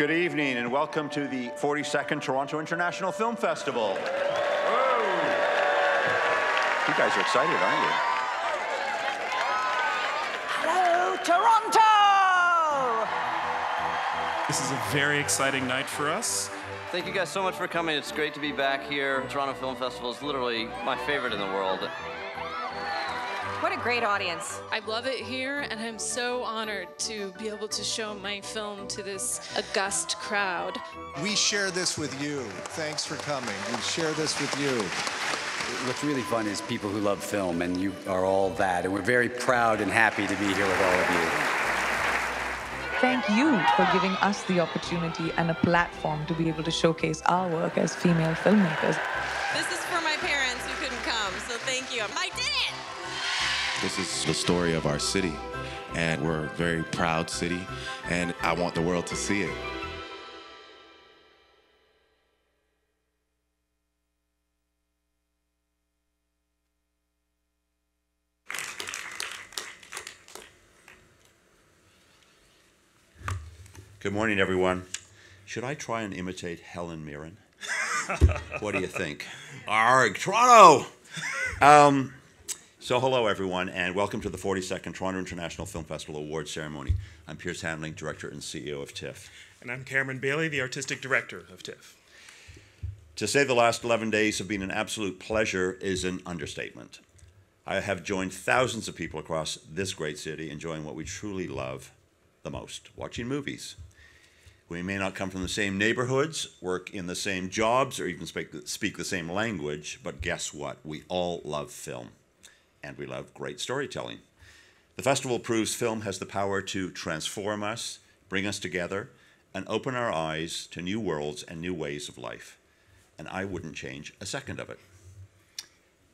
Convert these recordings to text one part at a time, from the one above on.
Good evening and welcome to the 42nd Toronto International Film Festival. Whoa. You guys are excited, aren't you? Hello, Toronto! This is a very exciting night for us. Thank you guys so much for coming. It's great to be back here. Toronto Film Festival is literally my favorite in the world. What a great audience. I love it here, and I'm so honored to be able to show my film to this august crowd. We share this with you. Thanks for coming. We share this with you. What's really fun is people who love film, and you are all that, and we're very proud and happy to be here with all of you. Thank you for giving us the opportunity and a platform to be able to showcase our work as female filmmakers. This is for my parents who couldn't come, so thank you. I did it! This is the story of our city, and we're a very proud city, and I want the world to see it. Good morning, everyone. Should I try and imitate Helen Mirren? What do you think? Arg, Toronto! So hello, everyone, and welcome to the 42nd Toronto International Film Festival Awards Ceremony. I'm Pierce Handling, Director and CEO of TIFF. And I'm Cameron Bailey, the Artistic Director of TIFF. To say the last 11 days have been an absolute pleasure is an understatement. I have joined thousands of people across this great city enjoying what we truly love the most, watching movies. We may not come from the same neighborhoods, work in the same jobs, or even speak the same language, but guess what? We all love film. And we love great storytelling. The festival proves film has the power to transform us, bring us together, and open our eyes to new worlds and new ways of life. And I wouldn't change a second of it.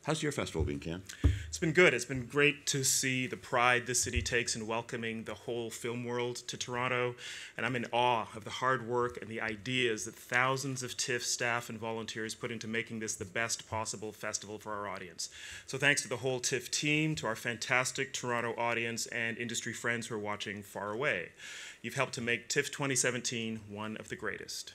How's your festival been, Ken? It's been good. It's been great to see the pride the city takes in welcoming the whole film world to Toronto. And I'm in awe of the hard work and the ideas that thousands of TIFF staff and volunteers put into making this the best possible festival for our audience. So thanks to the whole TIFF team, to our fantastic Toronto audience and industry friends who are watching far away. You've helped to make TIFF 2017 one of the greatest.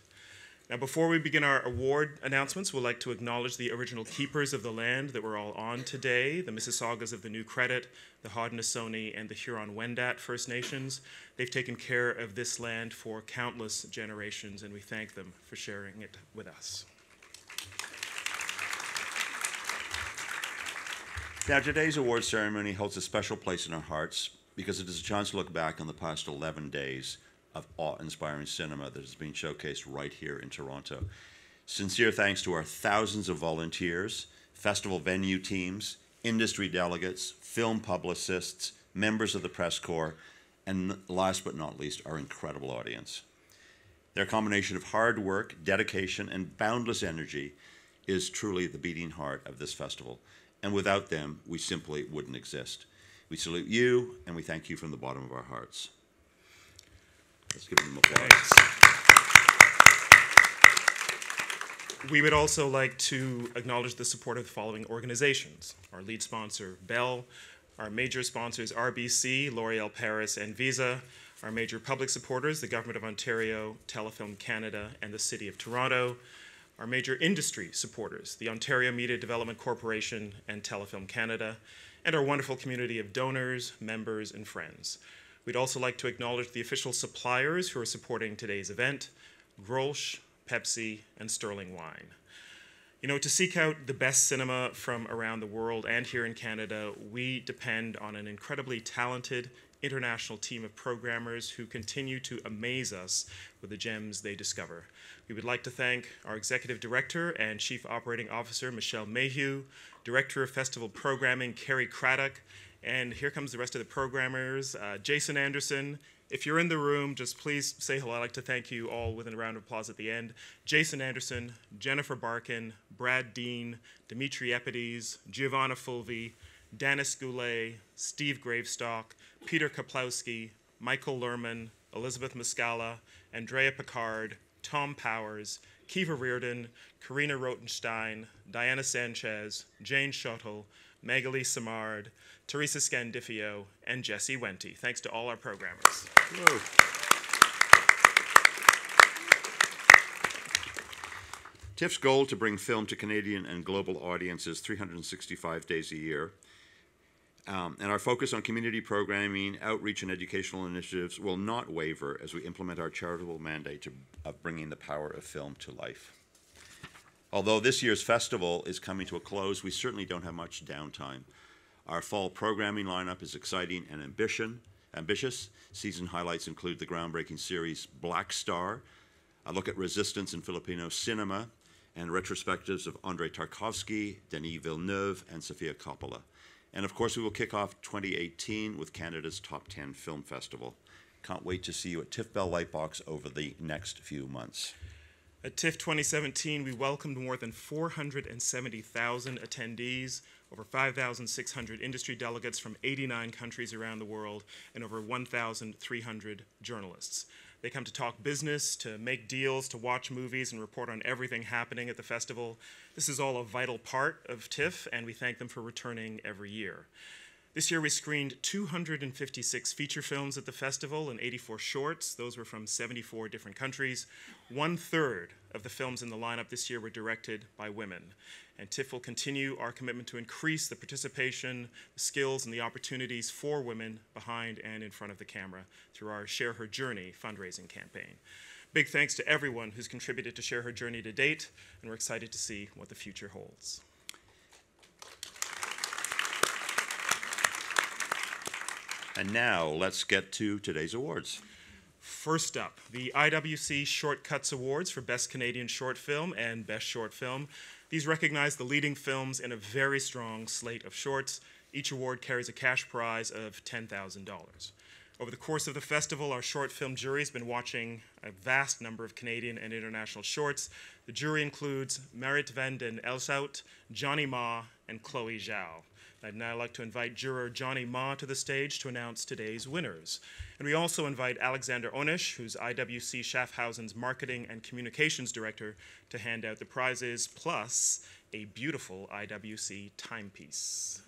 Now, before we begin our award announcements, we'd like to acknowledge the original keepers of the land that we're all on today, the Mississaugas of the New Credit, the Haudenosaunee, and the Huron-Wendat First Nations. They've taken care of this land for countless generations, and we thank them for sharing it with us. Now, today's awards ceremony holds a special place in our hearts because it is a chance to look back on the past 11 days of awe-inspiring cinema that has been showcased right here in Toronto. Sincere thanks to our thousands of volunteers, festival venue teams, industry delegates, film publicists, members of the press corps, and last but not least, our incredible audience. Their combination of hard work, dedication, and boundless energy is truly the beating heart of this festival. And without them, we simply wouldn't exist. We salute you, and we thank you from the bottom of our hearts. Let's give them applause. Thanks. We would also like to acknowledge the support of the following organizations. Our lead sponsor, Bell, our major sponsors, RBC, L'Oreal Paris, and Visa, our major public supporters, the Government of Ontario, Telefilm Canada, and the City of Toronto, our major industry supporters, the Ontario Media Development Corporation and Telefilm Canada, and our wonderful community of donors, members, and friends. We'd also like to acknowledge the official suppliers who are supporting today's event, Grolsch, Pepsi, and Sterling Wine. You know, to seek out the best cinema from around the world and here in Canada, we depend on an incredibly talented international team of programmers who continue to amaze us with the gems they discover. We would like to thank our Executive Director and Chief Operating Officer, Michelle Mayhew, Director of Festival Programming, Carrie Craddock, and here comes the rest of the programmers. Jason Anderson, if you're in the room, just please say hello. I'd like to thank you all with a round of applause at the end. Jason Anderson, Jennifer Barkin, Brad Dean, Dimitri Epides, Giovanna Fulvi, Dennis Goulet, Steve Gravestock, Peter Kaplowski, Michael Lerman, Elizabeth Muscala, Andrea Picard, Tom Powers, Kiva Reardon, Karina Rotenstein, Diana Sanchez, Jane Schottel, Magali Samard, Teresa Scandifio, and Jesse Wente. Thanks to all our programmers. Whoa. TIFF's goal to bring film to Canadian and global audiences 365 days a year. And our focus on community programming, outreach, and educational initiatives will not waver as we implement our charitable mandate of bringing the power of film to life. Although this year's festival is coming to a close, we certainly don't have much downtime. Our fall programming lineup is exciting and ambitious. Season highlights include the groundbreaking series Black Star, a look at resistance in Filipino cinema, and retrospectives of Andrei Tarkovsky, Denis Villeneuve, and Sofia Coppola. And of course, we will kick off 2018 with Canada's Top 10 Film Festival. Can't wait to see you at TIFF Bell Lightbox over the next few months. At TIFF 2017, we welcomed more than 470,000 attendees, over 5,600 industry delegates from 89 countries around the world, and over 1,300 journalists. They come to talk business, to make deals, to watch movies, and report on everything happening at the festival. This is all a vital part of TIFF, and we thank them for returning every year. This year we screened 256 feature films at the festival and 84 shorts. Those were from 74 different countries. 1/3 of the films in the lineup this year were directed by women. And TIFF will continue our commitment to increase the participation, the skills, and the opportunities for women behind and in front of the camera through our Share Her Journey fundraising campaign. Big thanks to everyone who's contributed to Share Her Journey to date, and we're excited to see what the future holds. And now, let's get to today's awards. First up, the IWC Short Cuts Awards for Best Canadian Short Film and Best Short Film. These recognize the leading films in a very strong slate of shorts. Each award carries a cash prize of $10,000. Over the course of the festival, our short film jury has been watching a vast number of Canadian and international shorts. The jury includes Marit van den Elshout, Johnny Ma, and Chloe Zhao. I'd now like to invite juror Johnny Ma to the stage to announce today's winners. And we also invite Alexander Onish, who's IWC Schaffhausen's Marketing and Communications Director, to hand out the prizes, plus a beautiful IWC timepiece.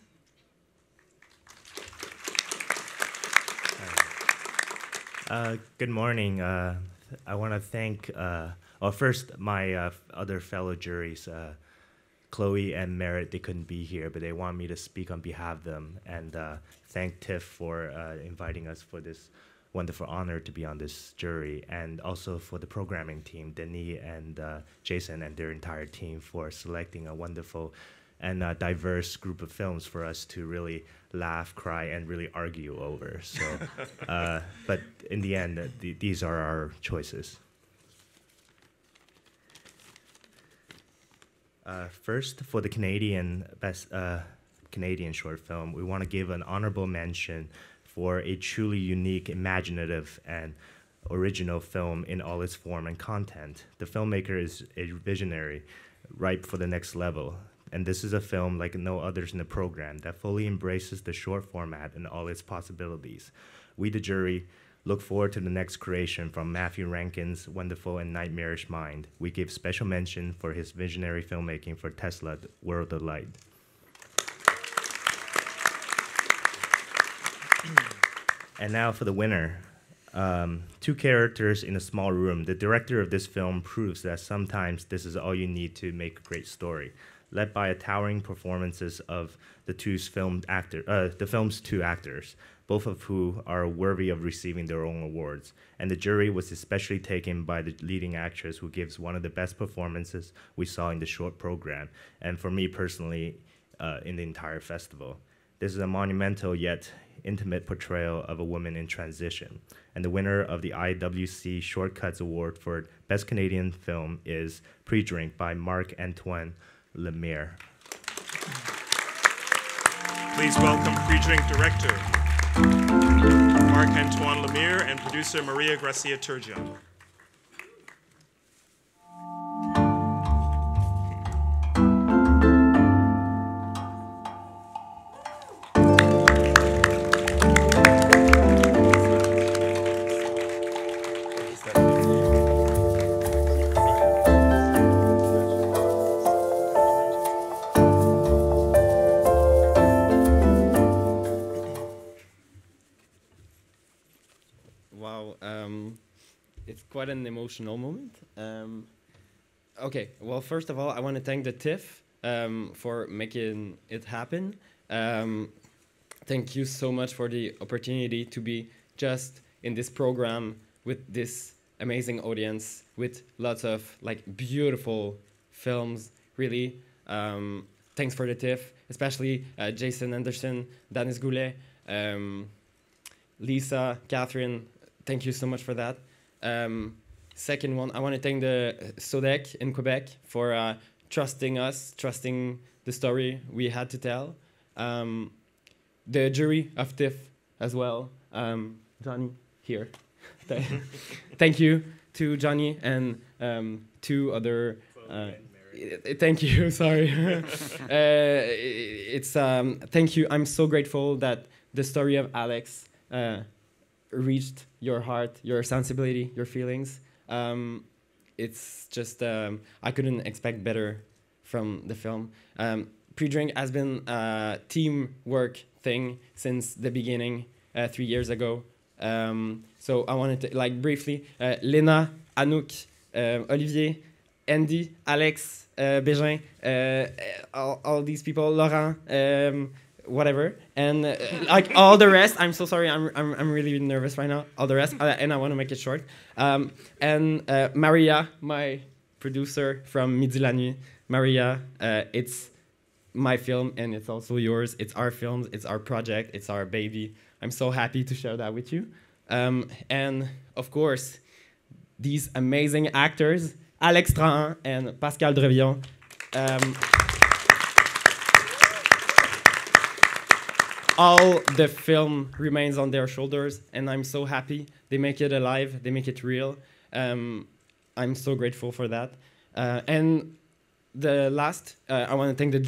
Good morning. I want to thank, first, my other fellow juries, Chloe and Merritt. They couldn't be here, but they want me to speak on behalf of them and thank TIFF for inviting us for this wonderful honor to be on this jury, and also for the programming team, Denis and Jason and their entire team, for selecting a wonderful and diverse group of films for us to really laugh, cry, and really argue over. So, but in the end, these are our choices. First, for the best Canadian short film, we want to give an honorable mention for a truly unique, imaginative, and original film in all its form and content. The filmmaker is a visionary, ripe for the next level. And this is a film like no others in the program that fully embraces the short format and all its possibilities. We, the jury, look forward to the next creation from Matthew Rankin's wonderful and nightmarish mind. We give special mention for his visionary filmmaking for Tesla, The World of Light. And now for the winner. Two characters in a small room. The director of this film proves that sometimes this is all you need to make a great story. Led by a towering performances of the film's two actors, both of who are worthy of receiving their own awards. And the jury was especially taken by the leading actress, who gives one of the best performances we saw in the short program, and for me personally, in the entire festival. This is a monumental yet intimate portrayal of a woman in transition. And the winner of the IWC Short Cuts Award for Best Canadian Film is Pre-Drink by Marc-Antoine Lemire. Please welcome Pre-Drink director Marc-Antoine Lemire and producer Maria Gracia Turgeon. Wow, it's quite an emotional moment. Okay, well, first of all, I want to thank the TIFF for making it happen. Thank you so much for the opportunity to be just in this program with this amazing audience, with lots of like beautiful films, really. Thanks for the TIFF, especially Jason Anderson, Dennis Goulet, Lisa, Catherine, thank you so much for that. Second one, I want to thank the SODEC in Quebec for trusting us, trusting the story we had to tell. The jury of TIFF as well, Johnny here. Thank you to Johnny and two other. Thank you. Sorry. Thank you. I'm so grateful that the story of Alex reached your heart, your sensibility, your feelings. It's just I couldn't expect better from the film. Pre-drink has been a teamwork thing since the beginning 3 years ago. So I wanted to, like, briefly, Lena, Anouk, Olivier, Andy, Alex, Bégin, all these people, Laurent, whatever, and like all the rest. I'm so sorry. I'm really nervous right now. All the rest, and I want to make it short. And Maria, my producer from Midi la Nuit. Maria, it's my film and it's also yours. It's our films. It's our project. It's our baby. I'm so happy to share that with you. And of course, these amazing actors, Alex Trahan and Pascal Drevillon. All the film remains on their shoulders, and I'm so happy. They make it alive. They make it real. I'm so grateful for that. And the last, I want to thank the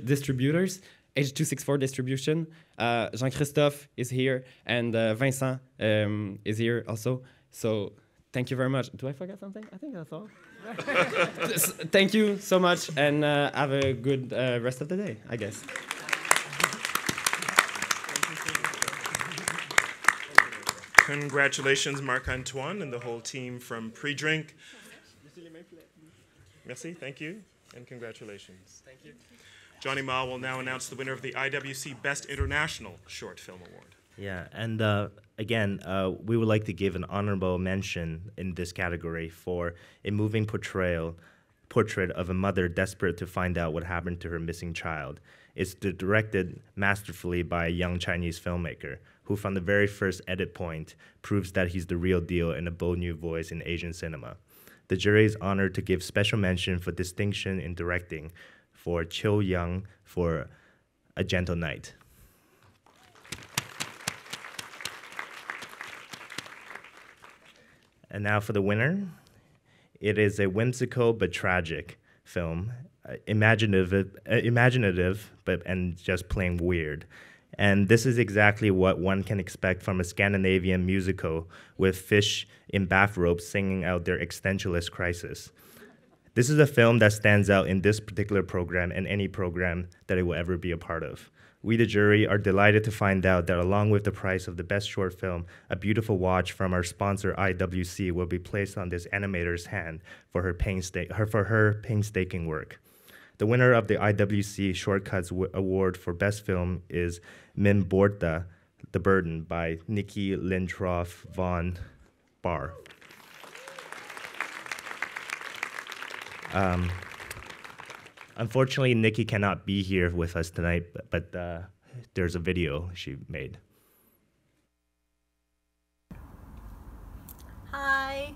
distributors, H264 Distribution. Jean-Christophe is here, and Vincent is here also. So thank you very much. Do I forget something? I think that's all. Thank you so much, and have a good rest of the day, I guess. Congratulations, Marc-Antoine and the whole team from Pre-Drink. Merci, thank you, and congratulations. Thank you. Johnny Ma will now announce the winner of the IWC Best International Short Film Award. Yeah, and again, we would like to give an honorable mention in this category for a moving portrait of a mother desperate to find out what happened to her missing child. It's directed masterfully by a young Chinese filmmaker who, from the very first edit point, proves that he's the real deal and a bold new voice in Asian cinema. The jury is honored to give special mention for distinction in directing for Chiu Young for A Gentle Night. And now for the winner. It is a whimsical but tragic film, imaginative, and just plain weird. And this is exactly what one can expect from a Scandinavian musical with fish in bathrobes singing out their existentialist crisis. This is a film that stands out in this particular program and any program that it will ever be a part of. We, the jury, are delighted to find out that along with the prize of the best short film, a beautiful watch from our sponsor IWC will be placed on this animator's hand for her painstaking work. The winner of the IWC Shortcuts Award for Best Film is Min Borta, The Burden by Nikki Lintroff von Barr. Unfortunately, Nikki cannot be here with us tonight, but there's a video she made. Hi.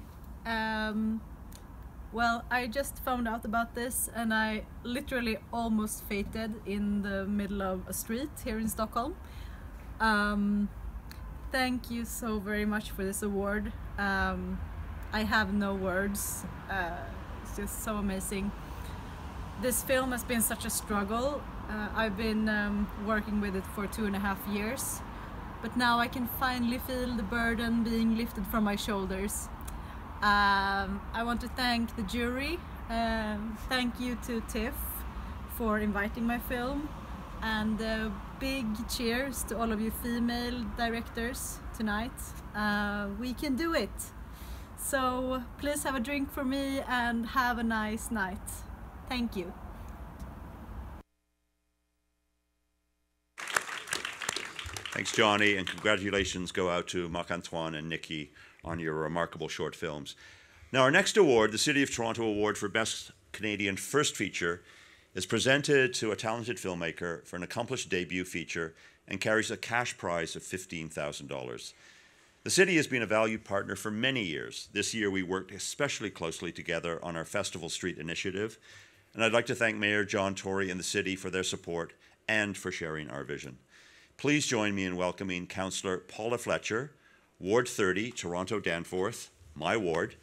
Well, I just found out about this and I literally almost fainted in the middle of a street here in Stockholm. Thank you so very much for this award. I have no words. It's just so amazing. This film has been such a struggle. I've been working with it for 2.5 years, but now I can finally feel the burden being lifted from my shoulders. I want to thank the jury. Thank you to TIFF for inviting my film, and big cheers to all of you female directors tonight. We can do it. So please have a drink for me and have a nice night. Thank you. Thanks, Johnny, and congratulations go out to Marc-Antoine and Nikki on your remarkable short films. Now, our next award, the City of Toronto Award for Best Canadian First Feature, is presented to a talented filmmaker for an accomplished debut feature and carries a cash prize of $15,000. The city has been a valued partner for many years. This year, we worked especially closely together on our Festival Street initiative, and I'd like to thank Mayor John Tory and the city for their support and for sharing our vision. Please join me in welcoming Councillor Paula Fletcher, Ward 30, Toronto Danforth, my ward,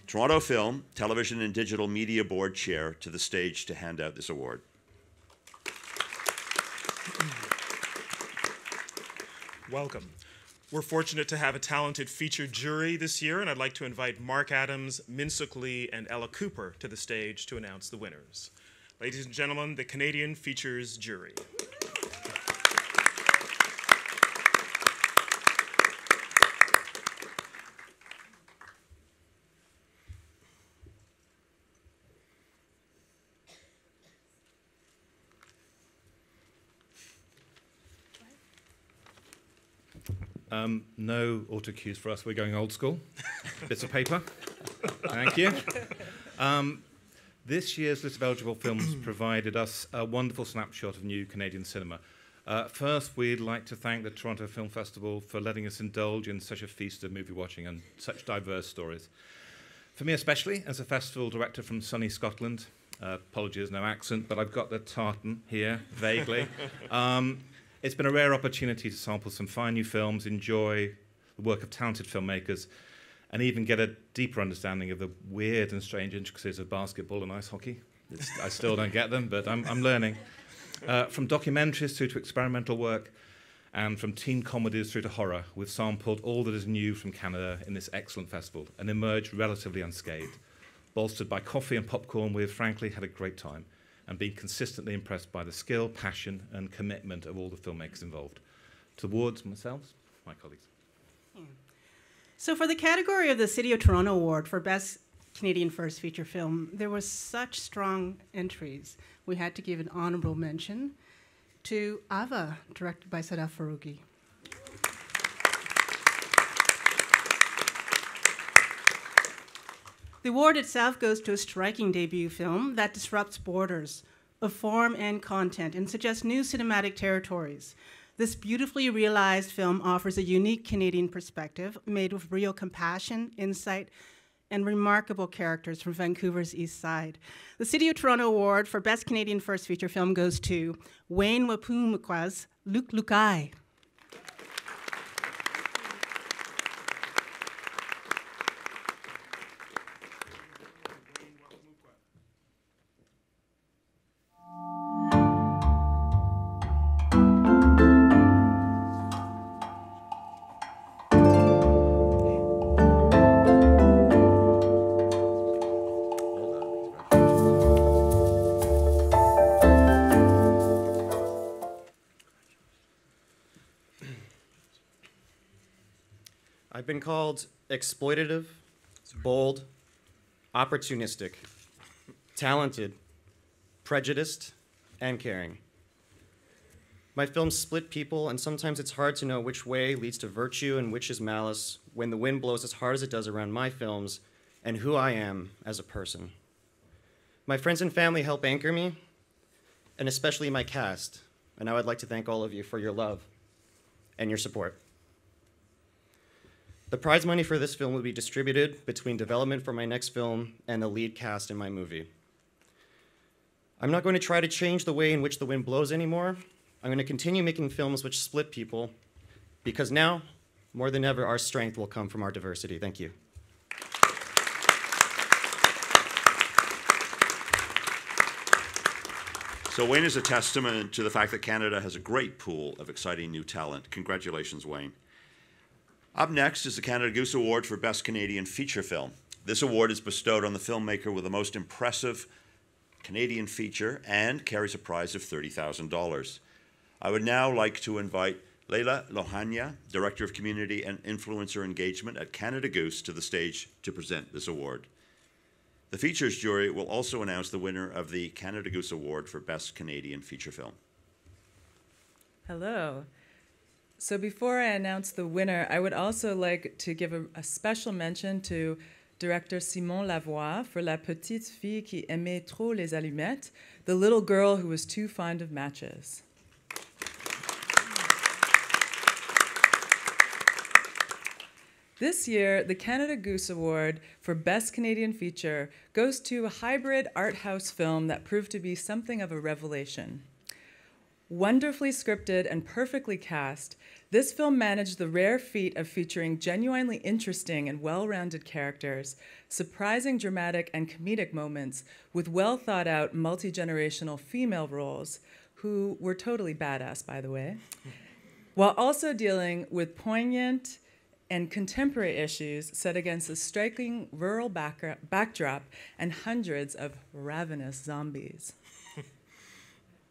Toronto Film, Television and Digital Media Board Chair, to the stage to hand out this award. Welcome. We're fortunate to have a talented featured jury this year, and I'd like to invite Mark Adams, Min-Suk Lee, and Ella Cooper to the stage to announce the winners. Ladies and gentlemen, the Canadian Features Jury. No auto cues for us. We're going old school. Bits of paper. Thank you. This year's list of eligible films provided us a wonderful snapshot of new Canadian cinema. First, we'd like to thank the Toronto Film Festival for letting us indulge in such a feast of movie watching and such diverse stories. For me especially, as a festival director from sunny Scotland, apologies, no accent, but I've got the tartan here, vaguely. It's been a rare opportunity to sample some fine new films, enjoy the work of talented filmmakers, and even get a deeper understanding of the weird and strange intricacies of basketball and ice hockey. I still don't get them, but I'm learning. From documentaries through to experimental work, and from teen comedies through to horror, we've sampled all that is new from Canada in this excellent festival and emerged relatively unscathed. Bolstered by coffee and popcorn, we've frankly had a great time and been consistently impressed by the skill, passion, and commitment of all the filmmakers involved. Towards myself, my colleagues. So for the category of the City of Toronto Award for Best Canadian First Feature Film, there were such strong entries. We had to give an honorable mention to Ava, directed by Sadaf Farouqi. The award itself goes to a striking debut film that disrupts borders of form and content and suggests new cinematic territories. This beautifully realized film offers a unique Canadian perspective made with real compassion, insight, and remarkable characters from Vancouver's East Side. The City of Toronto Award for Best Canadian First Feature Film goes to Wayne Wapumukwa's Luke Lukai. I've been called exploitative, bold, opportunistic, talented, prejudiced, and caring. My films split people, and sometimes it's hard to know which way leads to virtue and which is malice when the wind blows as hard as it does around my films and who I am as a person. My friends and family help anchor me, and especially my cast, and I would like to thank all of you for your love and your support. The prize money for this film will be distributed between development for my next film and the lead cast in my movie. I'm not going to try to change the way in which the wind blows anymore. I'm going to continue making films which split people, because now, more than ever, our strength will come from our diversity. Thank you. So Wayne is a testament to the fact that Canada has a great pool of exciting new talent. Congratulations, Wayne. Up next is the Canada Goose Award for Best Canadian Feature Film. This award is bestowed on the filmmaker with the most impressive Canadian feature and carries a prize of $30,000. I would now like to invite Leila Lohania, Director of Community and Influencer Engagement at Canada Goose, to the stage to present this award. The features jury will also announce the winner of the Canada Goose Award for Best Canadian Feature Film. Hello. So before I announce the winner, I would also like to give a special mention to Director Simon Lavoie for La Petite Fille qui aimait trop les allumettes, the little girl who was too fond of matches. This year, the Canada Goose Award for Best Canadian Feature goes to a hybrid art house film that proved to be something of a revelation. Wonderfully scripted and perfectly cast, this film managed the rare feat of featuring genuinely interesting and well-rounded characters, surprising dramatic and comedic moments, with well-thought-out multi-generational female roles, who were totally badass, by the way, while also dealing with poignant and contemporary issues set against a striking rural backdrop and hundreds of ravenous zombies.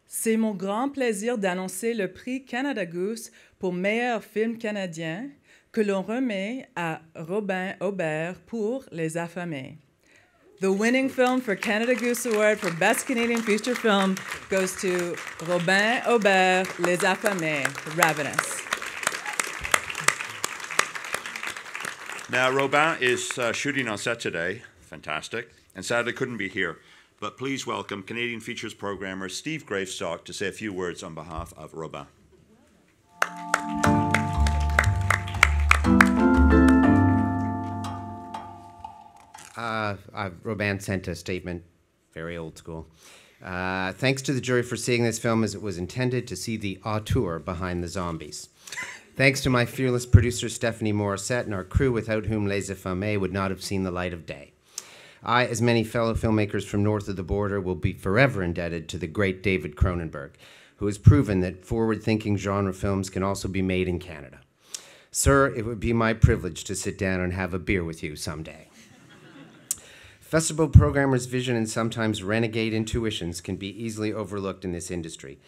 C'est mon grand plaisir d'annoncer le prix Canada Goose pour meilleur film canadien que l'on remet à Robin Aubert pour Les Affamés. The winning film for Canada Goose Award for Best Canadian Feature Film goes to Robin Aubert, Les Affamés, Ravenous. Now, Robin is shooting on set today, fantastic, and sadly couldn't be here. But please welcome Canadian Features programmer Steve Gravestock to say a few words on behalf of Robin. Robin sent a statement, very old school. Thanks to the jury for seeing this film as it was intended, to see the auteur behind the zombies. Thanks to my fearless producer Stephanie Morissette and our crew, without whom Les Affamés would not have seen the light of day. I, as many fellow filmmakers from north of the border, will be forever indebted to the great David Cronenberg, who has proven that forward-thinking genre films can also be made in Canada. Sir, it would be my privilege to sit down and have a beer with you someday. Festival programmers' vision and sometimes renegade intuitions can be easily overlooked in this industry.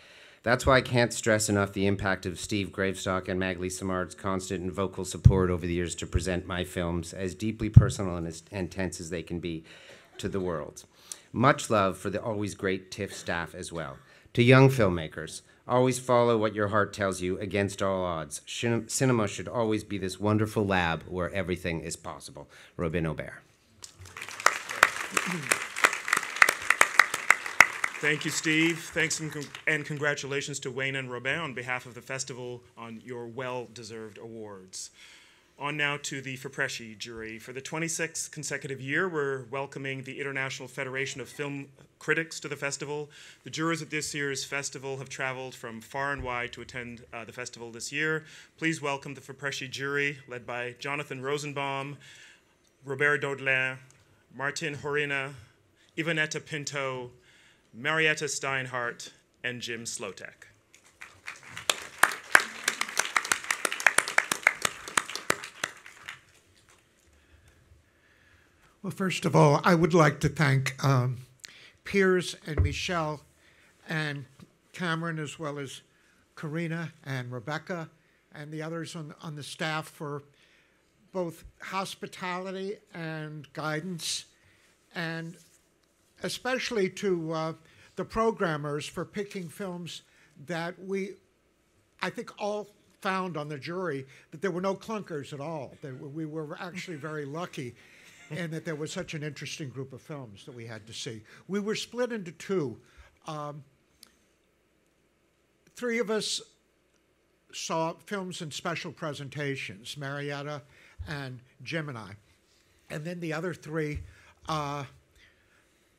That's why I can't stress enough the impact of Steve Gravestock and Magli Samard's constant and vocal support over the years to present my films, as deeply personal and as intense as they can be, to the world. Much love for the always great TIFF staff as well. To young filmmakers, always follow what your heart tells you against all odds. Cinema should always be this wonderful lab where everything is possible. Robin Aubert. Thank you, Steve. Thanks and congratulations to Wayne and Robin on behalf of the festival on your well-deserved awards. On now to the Fopresci jury. For the 26th consecutive year, we're welcoming the International Federation of Film Critics to the festival. The jurors at this year's festival have traveled from far and wide to attend the festival this year. Please welcome the Fopresci jury, led by Jonathan Rosenbaum, Robert Daudelin, Martin Horina, Ivanetta Pinto, Marietta Steinhardt, and Jim Slotek. Well, first of all, I would like to thank Piers and Michelle and Cameron, as well as Karina and Rebecca and the others on the staff for both hospitality and guidance, and especially to the programmers for picking films that I think all found on the jury that there were no clunkers at all. We were actually very lucky in that there was such an interesting group of films that we had to see. We were split into two. Three of us saw films in special presentations, Marietta and Jim and I. And then the other three,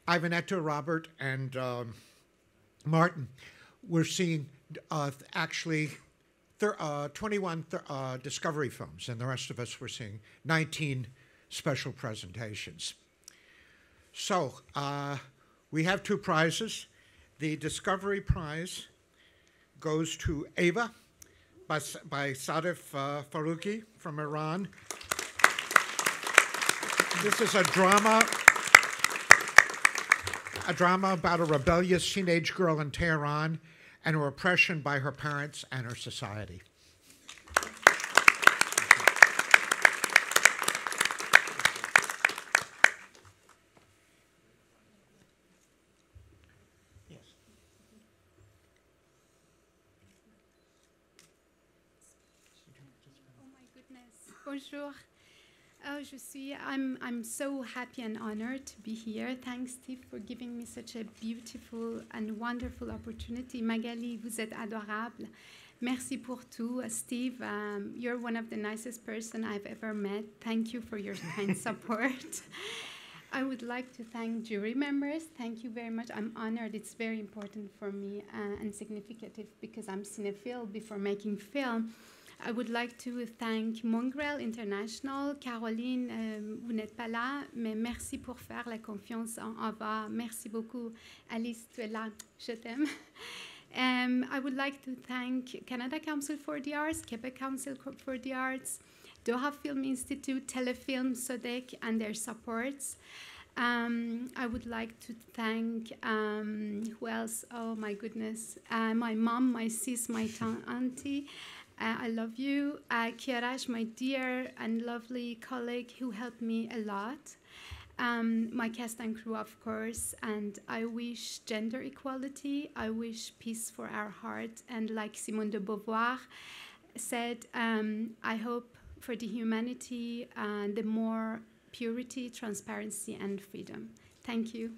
Ivanetta, Robert, and Martin, were seeing actually 21 Discovery films, and the rest of us were seeing 19 special presentations. So we have two prizes. The Discovery Prize goes to Ava by Sadif Faruqi from Iran. This is a drama about a rebellious teenage girl in Tehran and her oppression by her parents and her society. Bonjour. I'm so happy and honored to be here. Thanks, Steve, for giving me such a beautiful and wonderful opportunity. Magali, vous êtes adorable. Merci pour tout. Steve, you're one of the nicest person I've ever met. Thank you for your kind support. I would like to thank jury members. Thank you very much. I'm honored. It's very important for me and significant because I'm cinephile before making film. I would like to thank Mongrel International. Caroline, vous n'êtes pas là, mais merci pour faire la confiance en Ava. Merci beaucoup. Alice, tu es là. Je t'aime. I would like to thank Canada Council for the Arts, Quebec Council for the Arts, Doha Film Institute, Telefilm, Sodec, and their supports. I would like to thank, who else? Oh my goodness. My mom, my sis, my auntie. I love you. Kiarash, my dear and lovely colleague who helped me a lot. My cast and crew, of course, and I wish gender equality. I wish peace for our heart. And like Simone de Beauvoir said, I hope for the humanity, the more purity, transparency, and freedom. Thank you.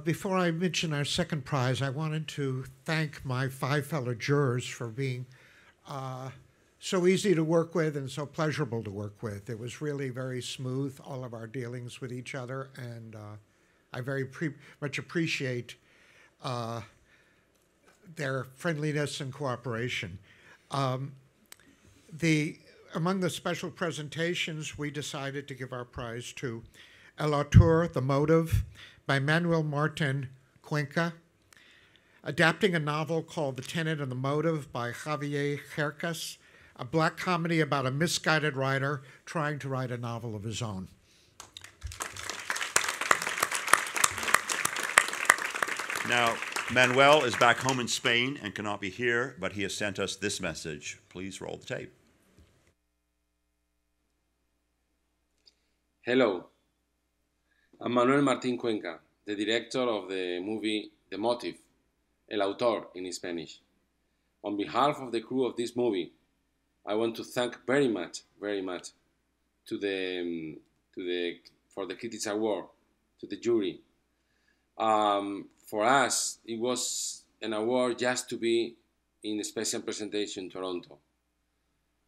Before I mention our second prize, I wanted to thank my 5 fellow jurors for being so easy to work with and so pleasurable to work with. It was really very smooth, all of our dealings with each other, and I very much appreciate their friendliness and cooperation. Among the special presentations, we decided to give our prize to El Autor, The Motive, by Manuel Martin Cuenca, adapting a novel called The Tenant and the Motive by Javier Cercas, a black comedy about a misguided writer trying to write a novel of his own. Now, Manuel is back home in Spain and cannot be here, but he has sent us this message. Please roll the tape. Hello. I'm Manuel Martín Cuenca, the director of the movie The Motive, El Autor in Spanish. On behalf of the crew of this movie, I want to thank very much for the Critics Award, to the jury. For us, it was an award just to be in a special presentation in Toronto.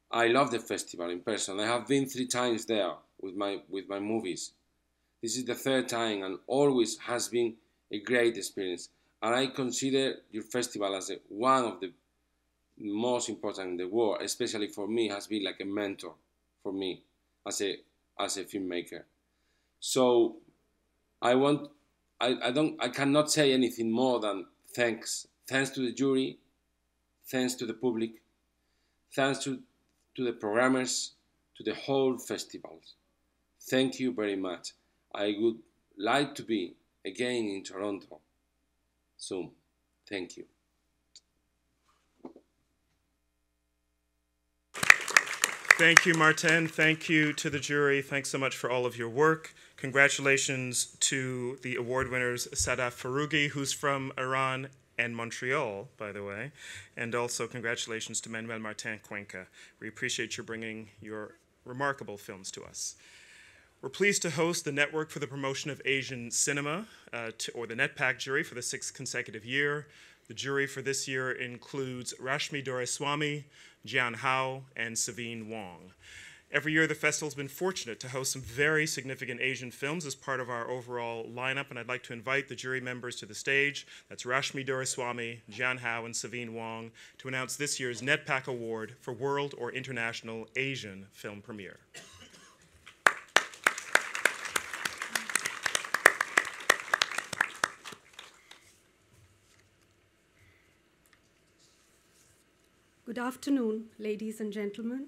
I love the festival in person. I have been 3 times there with my movies. This is the 3rd time and always has been a great experience. And I consider your festival as one of the most important in the world, especially for me, has been like a mentor for me as a filmmaker. So I cannot say anything more than thanks. Thanks to the jury, thanks to the public, thanks to the programmers, to the whole festival. Thank you very much. I would like to be again in Toronto soon. Thank you. Thank you, Martin. Thank you to the jury. Thanks so much for all of your work. Congratulations to the award winners, Sadaf Farougi, who's from Iran and Montreal, by the way. And also congratulations to Manuel Martin Cuenca. We appreciate your bringing your remarkable films to us. We're pleased to host the Network for the Promotion of Asian Cinema, or the NetPAC jury, for the 6th consecutive year. The jury for this year includes Rashmi Doraiswamy, Jian Hao, and Savine Wong. Every year, the festival's been fortunate to host some very significant Asian films as part of our overall lineup, and I'd like to invite the jury members to the stage. That's Rashmi Doraiswamy, Jian Hao, and Savine Wong to announce this year's NetPAC Award for World or International Asian Film Premiere. Good afternoon, ladies and gentlemen.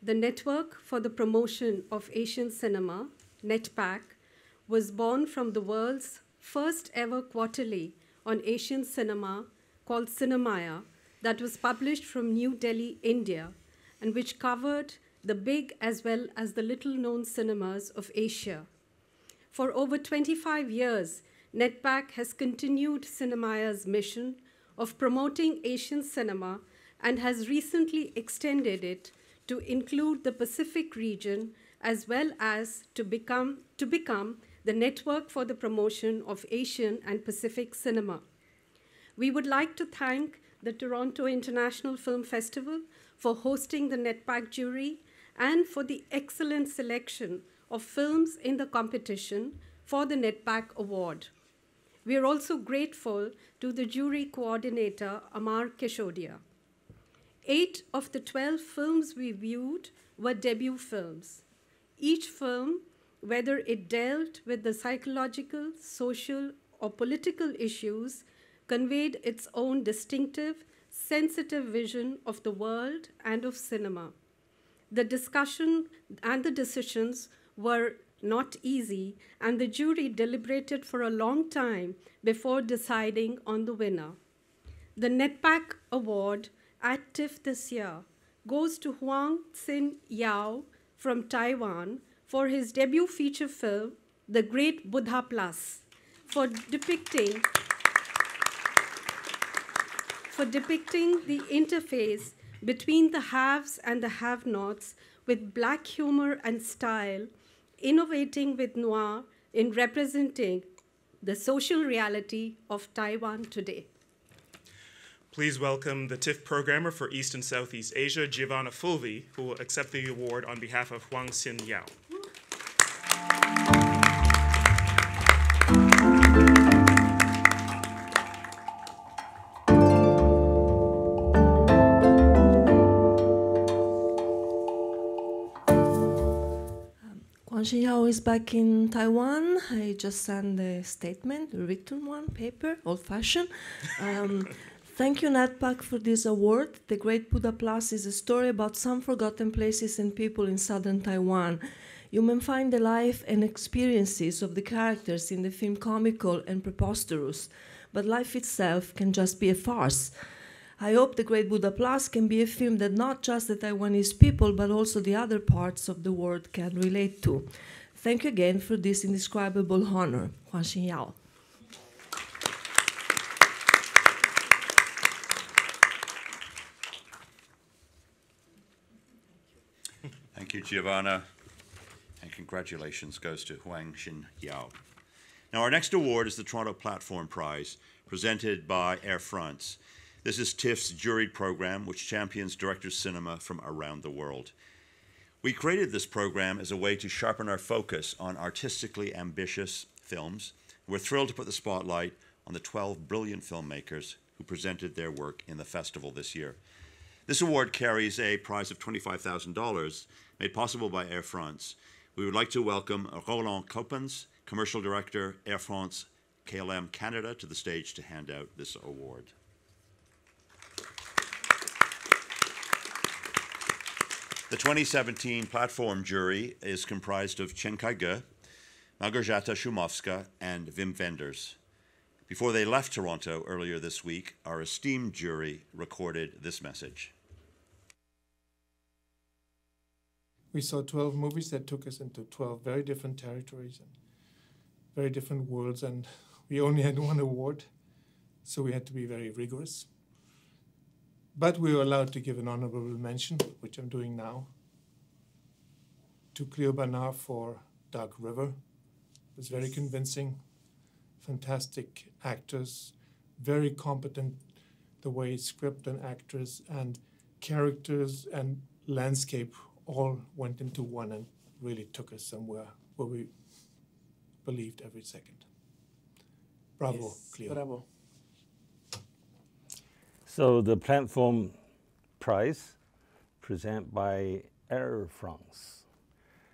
The Network for the Promotion of Asian Cinema, NetPAC, was born from the world's first ever quarterly on Asian cinema called Cinemaya that was published from New Delhi, India, and which covered the big as well as the little-known cinemas of Asia. For over 25 years, NetPAC has continued Cinemaya's mission of promoting Asian cinema and has recently extended it to include the Pacific region as well as to become the network for the promotion of Asian and Pacific cinema. We would like to thank the Toronto International Film Festival for hosting the NetPAC jury and for the excellent selection of films in the competition for the NetPAC award. We are also grateful to the jury coordinator, Amar Keshodia. 8 of the 12 films we viewed were debut films. Each film, whether it dealt with the psychological, social, or political issues, conveyed its own distinctive, sensitive vision of the world and of cinema. The discussion and the decisions were not easy, and the jury deliberated for a long time before deciding on the winner. The NetPAC Award at TIFF this year goes to Huang Xin Yao from Taiwan for his debut feature film, The Great Buddha Plus, for depicting the interface between the haves and the have-nots with Black humor and style, innovating with noir in representing the social reality of Taiwan today. Please welcome the TIFF programmer for East and Southeast Asia, Giovanna Fulvi, who will accept the award on behalf of Huang Xin Yao. Huang Xin Yao is back in Taiwan. I just sent a statement, a written one, paper, old-fashioned. Thank you, NetPAC, for this award. The Great Buddha Plus is a story about some forgotten places and people in southern Taiwan. You may find the life and experiences of the characters in the film comical and preposterous, but life itself can just be a farce. I hope The Great Buddha Plus can be a film that not just the Taiwanese people, but also the other parts of the world can relate to. Thank you again for this indescribable honor. Huang Xin Yao. Thank you, Giovanna, and congratulations goes to Huang Xin Yao. Now, our next award is the Toronto Platform Prize, presented by Air France. This is TIFF's juried program, which champions directors' cinema from around the world. We created this program as a way to sharpen our focus on artistically ambitious films. We're thrilled to put the spotlight on the 12 brilliant filmmakers who presented their work in the festival this year. This award carries a prize of $25,000, made possible by Air France. We would like to welcome Roland Coppens, Commercial Director, Air France KLM Canada, to the stage to hand out this award. The 2017 platform jury is comprised of Chen Kai-ge, Małgorzata Szumowska, and Wim Wenders. Before they left Toronto earlier this week, our esteemed jury recorded this message. We saw 12 movies that took us into 12 very different territories and very different worlds, and we only had one award, so we had to be very rigorous. But we were allowed to give an honorable mention, which I'm doing now, to Cleo Bernard for Dark River. It was very convincing, fantastic actors, very competent, the way script and actors and characters and landscape all went into one and really took us somewhere where we believed every second. Bravo, yes, Cleo. Bravo. So the Platform Prize presented by Air France.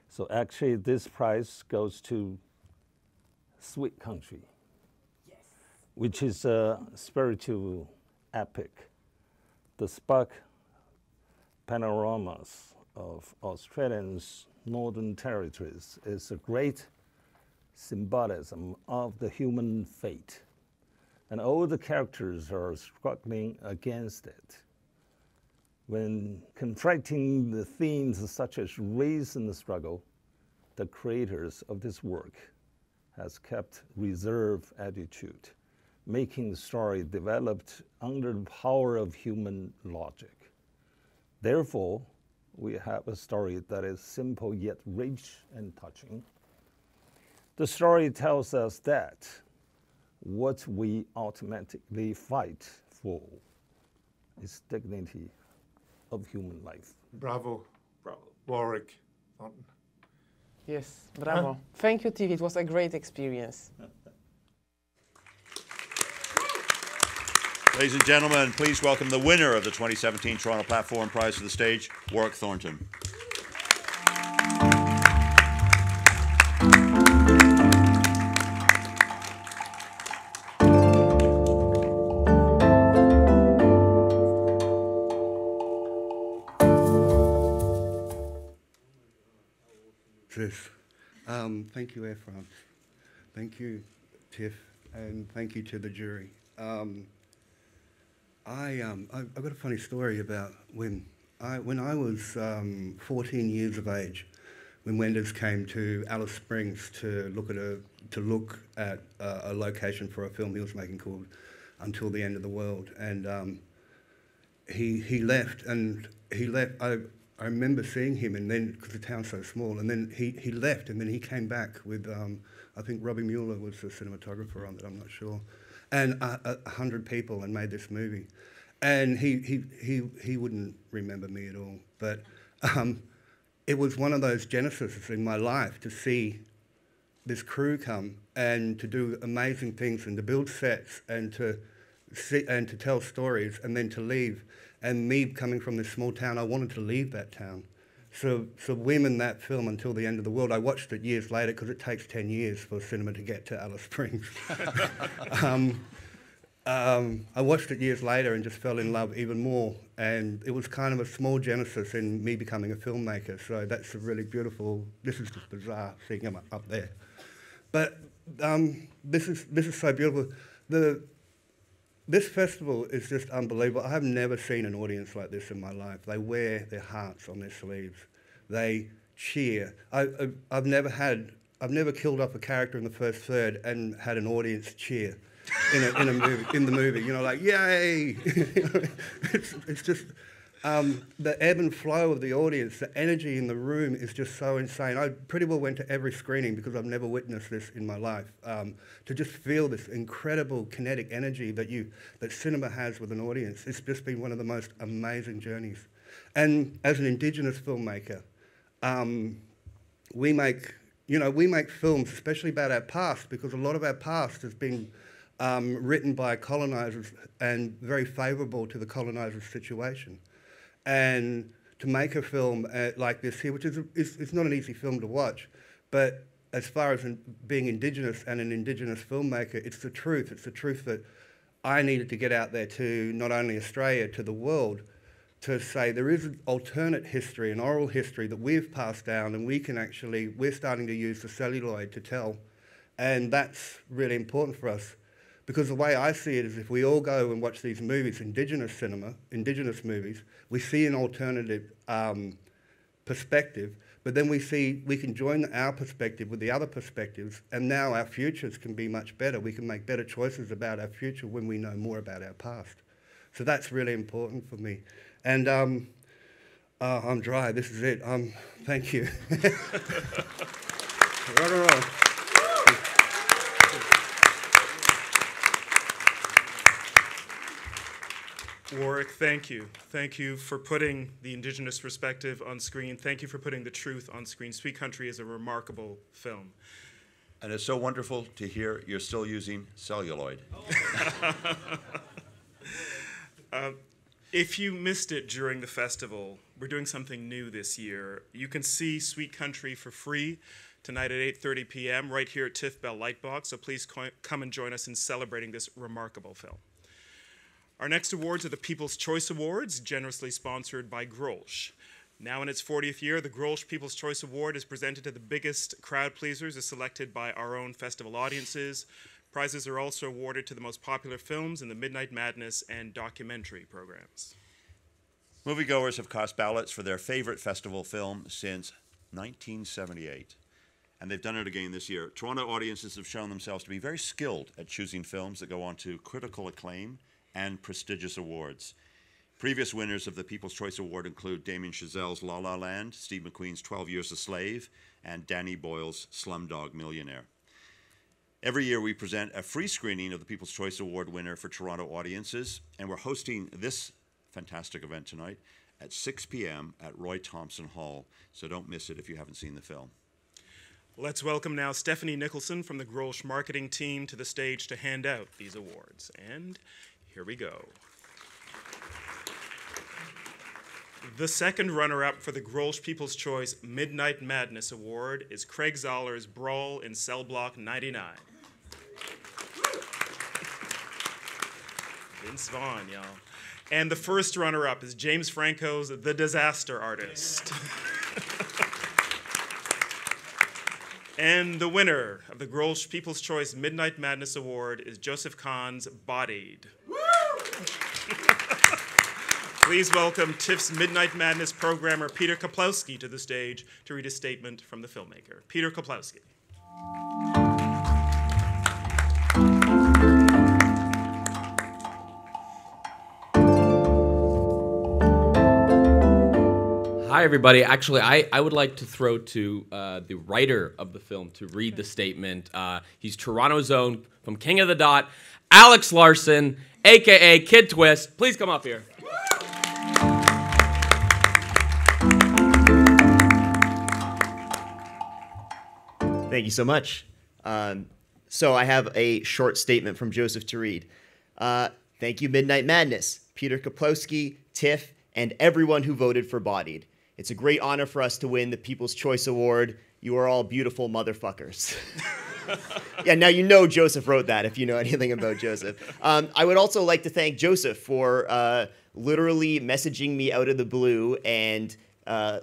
So actually this prize goes to Sweet Country, yes, which is a spiritual epic. The spark panoramas of Australians' northern territories is a great symbolism of the human fate. And all the characters are struggling against it. When confronting the themes such as race and the struggle, the creators of this work has kept reserve attitude, making the story developed under the power of human logic. Therefore, we have a story that is simple yet rich and touching. The story tells us that what we ultimately fight for is dignity of human life. Bravo. Bravo. Warwick Thornton. Yes, bravo. Thank you, Tiff. It was a great experience. Ladies and gentlemen, please welcome the winner of the 2017 Toronto Platform Prize to the stage, Warwick Thornton. Thank you, Efron. Thank you, Tiff, and thank you to the jury. I've got a funny story about when I was 14 years of age, when Wenders came to Alice Springs to look at a location for a film he was making called Until the End of the World, and he left. I remember seeing him, and then because the town's so small, and then he left, and then he came back with I think Robbie Mueller was the cinematographer on it. I'm not sure, and 100 people, and made this movie. And he wouldn't remember me at all, but it was one of those genesis in my life to see this crew come and to do amazing things and to build sets and to tell stories and then to leave. And me coming from this small town, I wanted to leave that town. So women, that film, Until the End of the World, I watched it years later because it takes 10 years for cinema to get to Alice Springs. I watched it years later and just fell in love even more. And it was kind of a small genesis in me becoming a filmmaker. So that's a really beautiful, this is just bizarre seeing him up there. But this is so beautiful. This festival is just unbelievable. I have never seen an audience like this in my life. They wear their hearts on their sleeves. They cheer. I've never killed off a character in the first third and had an audience cheer in the movie. You know, like yay! It's just the ebb and flow of the audience, the energy in the room is just so insane. I pretty well went to every screening because I've never witnessed this in my life. To just feel this incredible kinetic energy that cinema has with an audience, it's just been one of the most amazing journeys. And as an Indigenous filmmaker, we make films, especially about our past, because a lot of our past has been written by colonisers and very favourable to the colonisers' situation. And to make a film like this here, which is not an easy film to watch, but as far as being Indigenous and an Indigenous filmmaker, it's the truth. It's the truth that I needed to get out there to not only Australia, to the world, to say there is an alternate history, an oral history that we've passed down, and we're starting to use the celluloid to tell. And that's really important for us. Because the way I see it is if we all go and watch these movies, Indigenous cinema, Indigenous movies, we see an alternative perspective, but then we can join our perspective with the other perspectives, and now our futures can be much better. We can make better choices about our future when we know more about our past. So that's really important for me. And I'm dry, this is it. Thank you. Right. Warwick, thank you. Thank you for putting the Indigenous perspective on screen. Thank you for putting the truth on screen. Sweet Country is a remarkable film. And it's so wonderful to hear you're still using celluloid. If you missed it during the festival, we're doing something new this year. You can see Sweet Country for free tonight at 8:30 p.m. right here at TIFF Bell Lightbox, so please come and join us in celebrating this remarkable film. Our next awards are the People's Choice Awards, generously sponsored by Grolsch. Now in its 40th year, the Grolsch People's Choice Award is presented to the biggest crowd pleasers as selected by our own festival audiences. Prizes are also awarded to the most popular films in the Midnight Madness and documentary programs. Moviegoers have cast ballots for their favorite festival film since 1978. and they've done it again this year. Toronto audiences have shown themselves to be very skilled at choosing films that go on to critical acclaim and prestigious awards. Previous winners of the People's Choice Award include Damien Chazelle's La La Land, Steve McQueen's 12 Years a Slave, and Danny Boyle's Slumdog Millionaire. Every year we present a free screening of the People's Choice Award winner for Toronto audiences, and we're hosting this fantastic event tonight at 6 p.m. at Roy Thompson Hall, so don't miss it if you haven't seen the film. Let's welcome now Stephanie Nicholson from the Grolsch marketing team to the stage to hand out these awards. And here we go. The second runner-up for the Grolsch People's Choice Midnight Madness Award is Craig Zoller's Brawl in Cell Block 99. Vince Vaughn, y'all. And the first runner-up is James Franco's The Disaster Artist. And the winner of the Grolsch People's Choice Midnight Madness Award is Joseph Kahn's Bodied. Please welcome TIFF's Midnight Madness programmer Peter Kaplowski to the stage to read a statement from the filmmaker. Peter Kaplowski. Hi, everybody. Actually, I would like to throw to the writer of the film to read the statement. He's Toronto's own, from King of the Dot, Alex Larson, a.k.a. Kid Twist. Please come up here. Thank you so much. So I have a short statement from Joseph to read. Thank you, Midnight Madness, Peter Kaplowski, TIFF, and everyone who voted for Bodied. It's a great honor for us to win the People's Choice Award. You are all beautiful motherfuckers. Yeah, now you know Joseph wrote that if you know anything about Joseph. I would also like to thank Joseph for literally messaging me out of the blue and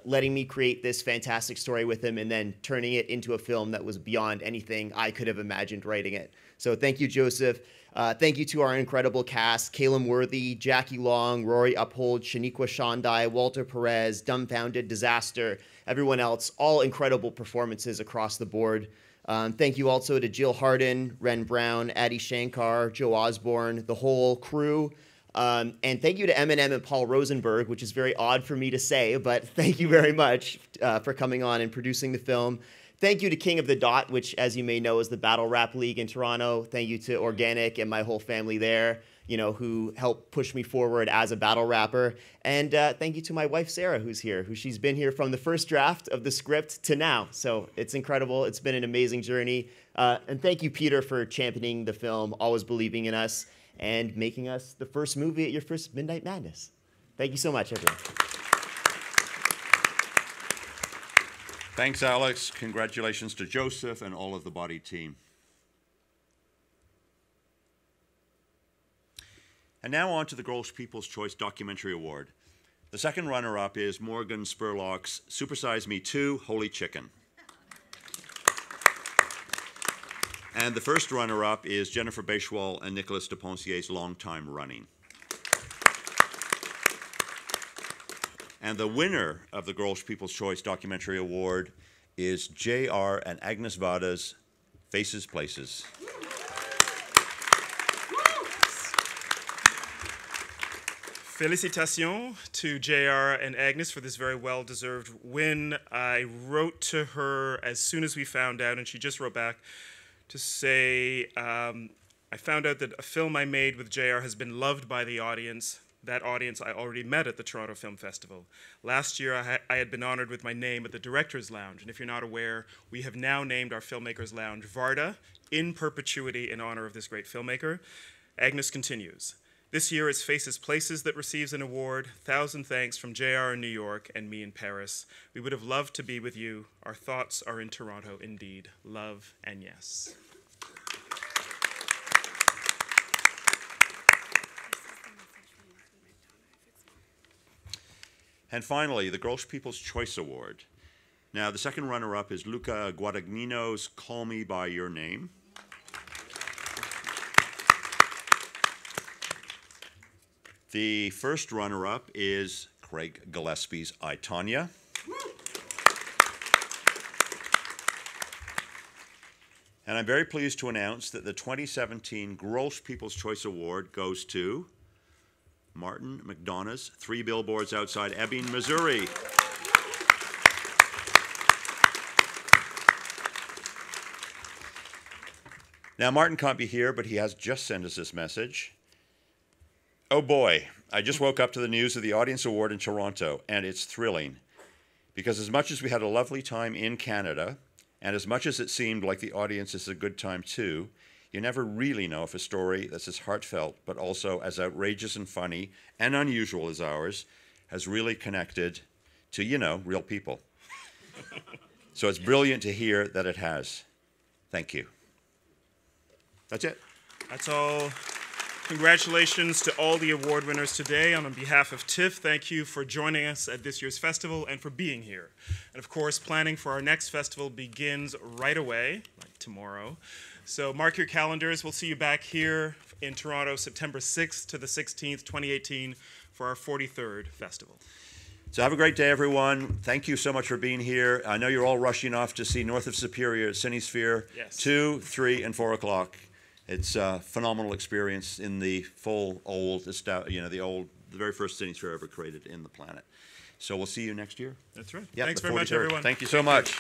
letting me create this fantastic story with him and then turning it into a film that was beyond anything I could have imagined writing it. So thank you, Joseph. Thank you to our incredible cast, Caleb Worthy, Jackie Long, Rory Uphold, Shaniqua Shandai, Walter Perez, Dumbfounded, Disaster, everyone else, all incredible performances across the board. Thank you also to Jill Harden, Ren Brown, Adi Shankar, Joe Osborne, the whole crew. And thank you to Eminem and Paul Rosenberg, which is very odd for me to say, but thank you very much for coming on and producing the film. Thank you to King of the Dot, which, as you may know, is the battle rap league in Toronto. Thank you to Organic and my whole family there, you know, who helped push me forward as a battle rapper. And thank you to my wife, Sarah, who's here, she's been here from the first draft of the script to now. So it's incredible. It's been an amazing journey. And thank you, Peter, for championing the film, always believing in us, and making us the first movie at your first Midnight Madness. Thank you so much, everyone. Thanks, Alex. Congratulations to Joseph and all of the Body team. And now on to the Grolsch People's Choice Documentary Award. The second runner-up is Morgan Spurlock's Supersize Me 2, Holy Chicken. And the first runner-up is Jennifer Bechwal and Nicolas Deponcier's Long Time Running. And the winner of the Grolsch People's Choice Documentary Award is J.R. and Agnes Vada's Faces Places. Félicitations to JR and Agnes for this very well-deserved win. I wrote to her as soon as we found out, and she just wrote back to say, I found out that a film I made with JR has been loved by the audience. That audience I already met at the Toronto Film Festival. Last year, I had been honored with my name at the Director's Lounge, and if you're not aware, we have now named our Filmmakers Lounge Varda in perpetuity in honor of this great filmmaker. Agnes continues. This year, it's Faces Places that receives an award. 1,000 thanks from JR in New York and me in Paris. We would have loved to be with you. Our thoughts are in Toronto, indeed. Love and yes. And finally, the Grolsch People's Choice Award. Now, the second runner-up is Luca Guadagnino's Call Me By Your Name. The first runner-up is Craig Gillespie's I, Tonya. And I'm very pleased to announce that the 2017 Grolsch People's Choice Award goes to Martin McDonough's 3 Billboards Outside Ebbing, Missouri. Now, Martin can't be here, but he has just sent us this message. Oh boy, I just woke up to the news of the Audience Award in Toronto, and it's thrilling. Because as much as we had a lovely time in Canada, and as much as it seemed like the audience is a good time too, you never really know if a story that's as heartfelt, but also as outrageous and funny and unusual as ours, has really connected to, you know, real people. So it's brilliant to hear that it has. Thank you. That's it. That's all. Congratulations to all the award winners today. On behalf of TIFF, thank you for joining us at this year's festival and for being here. And of course, planning for our next festival begins right away, like tomorrow. So mark your calendars. We'll see you back here in Toronto, September 6th to the 16th, 2018, for our 43rd festival. So have a great day, everyone. Thank you so much for being here. I know you're all rushing off to see North of Superior at Cinesphere, Yes. 2, 3, and 4 o'clock. It's a phenomenal experience in the full old, the very first Cinesphere ever created in the planet. So we'll see you next year. That's right. Yep, Thanks the very much, 43rd. everyone. Thank you so much.